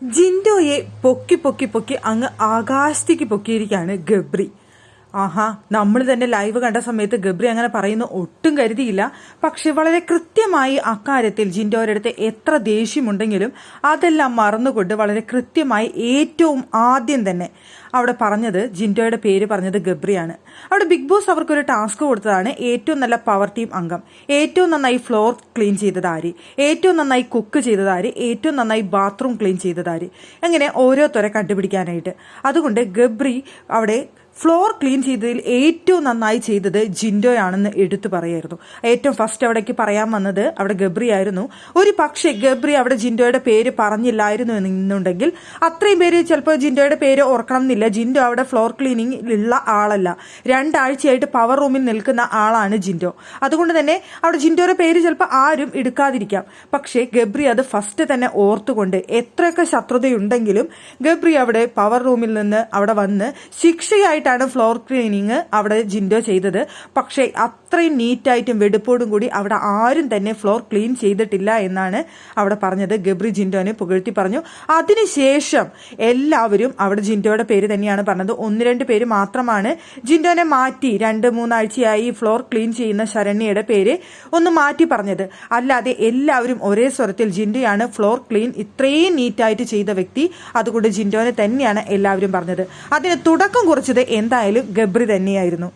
ജിൻഡോയെ പൊക്കി പൊക്കി പൊക്കി അങ്ങ് ആകാശത്തേക്ക് പൊക്കിയിരിക്കുകയാണ് ഗബ്രി. ആഹാ, നമ്മൾ തന്നെ ലൈവ് കണ്ട സമയത്ത് ഗബ്രി അങ്ങനെ പറയുന്നു ഒട്ടും കരുതിയില്ല. പക്ഷെ വളരെ കൃത്യമായി അക്കാര്യത്തിൽ ജിൻഡോയുടെ അടുത്ത് എത്ര ദേഷ്യമുണ്ടെങ്കിലും അതെല്ലാം മറന്നുകൊണ്ട് വളരെ കൃത്യമായി ഏറ്റവും ആദ്യം തന്നെ അവിടെ പറഞ്ഞത്, ജിൻഡോയുടെ പേര് പറഞ്ഞത് ഗബ്രിയാണ്. അവിടെ ബിഗ് ബോസ് അവർക്കൊരു ടാസ്ക് കൊടുത്തതാണ്, ഏറ്റവും നല്ല പവർ ടീം അംഗം, ഏറ്റവും നന്നായി ഫ്ലോർ ക്ലീൻ ചെയ്തത് ആര്, ഏറ്റവും നന്നായി കുക്ക് ചെയ്തത് ആര്, ഏറ്റവും നന്നായി ബാത്റൂം ക്ലീൻ ചെയ്തത് ആര്, അങ്ങനെ ഓരോരുത്തരെ കണ്ടുപിടിക്കാനായിട്ട്. അതുകൊണ്ട് ഗബ്രി അവിടെ ഫ്ലോർ ക്ലീൻ ചെയ്തതിൽ ഏറ്റവും നന്നായി ചെയ്തത് ജിൻഡോയാണെന്ന് എടുത്തു പറയായിരുന്നു. ഏറ്റവും ഫസ്റ്റ് അവിടേക്ക് പറയാൻ വന്നത് അവിടെ ഗബ്രി ആയിരുന്നു. ഒരു പക്ഷേ ഗബ്രി അവിടെ ജിൻഡോയുടെ പേര് പറഞ്ഞില്ലായിരുന്നു എന്നുണ്ടെങ്കിൽ അത്രയും പേര് ചിലപ്പോൾ ജിൻഡോയുടെ പേര് ഓർക്കണം എന്നില്ല. ജിൻഡോ അവിടെ ഫ്ലോർ ക്ലീനിങ്ങിലുള്ള ആളല്ല, 2 ആഴ്ചയായിട്ട് പവർ റൂമിൽ നിൽക്കുന്ന ആളാണ് ജിൻഡോ. അതുകൊണ്ട് തന്നെ അവിടെ ജിൻഡോയുടെ പേര് ചിലപ്പോൾ ആരും എടുക്കാതിരിക്കാം. പക്ഷേ ഗബ്രി അത് ഫസ്റ്റ് തന്നെ ഓർത്തുകൊണ്ട് എത്രയൊക്കെ ശത്രുതയുണ്ടെങ്കിലും ഗബ്രി അവിടെ പവർ റൂമിൽ നിന്ന് അവിടെ വന്ന് ശിക്ഷയായിട്ട് ഫ്ലോർ ക്ലീനിങ് അവിടെ ജിൻഡോ ചെയ്തത്. പക്ഷേ അത്രയും നീറ്റായിട്ടും വെടുപ്പോടും കൂടി അവിടെ ആരും തന്നെ ഫ്ലോർ ക്ലീൻ ചെയ്തിട്ടില്ല എന്നാണ് അവിടെ പറഞ്ഞത്. ഗബ്രി ജിൻഡോനെ പുകഴ്ത്തി പറഞ്ഞു. അതിനുശേഷം എല്ലാവരും അവിടെ ജിൻഡോയുടെ പേര് തന്നെയാണ് പറഞ്ഞത്. 1-2 പേര് മാത്രമാണ് ജിൻഡോനെ മാറ്റി 2-3 ആഴ്ചയായി ഫ്ലോർ ക്ലീൻ ചെയ്യുന്ന ശരണ്യയുടെ പേര് ഒന്ന് മാറ്റി പറഞ്ഞത്. അല്ലാതെ എല്ലാവരും ഒരേ സ്വരത്തിൽ ജിൻഡോയാണ് ഫ്ലോർ ക്ലീൻ ഇത്രയും നീറ്റായിട്ട് ചെയ്ത വ്യക്തി, അതുകൊണ്ട് ജിൻഡോനെ തന്നെയാണ് എല്ലാവരും പറഞ്ഞത്. അതിന് തുടക്കം കുറിച്ചത് എന്തായാലും ഗബ്രി തന്നെയായിരുന്നു.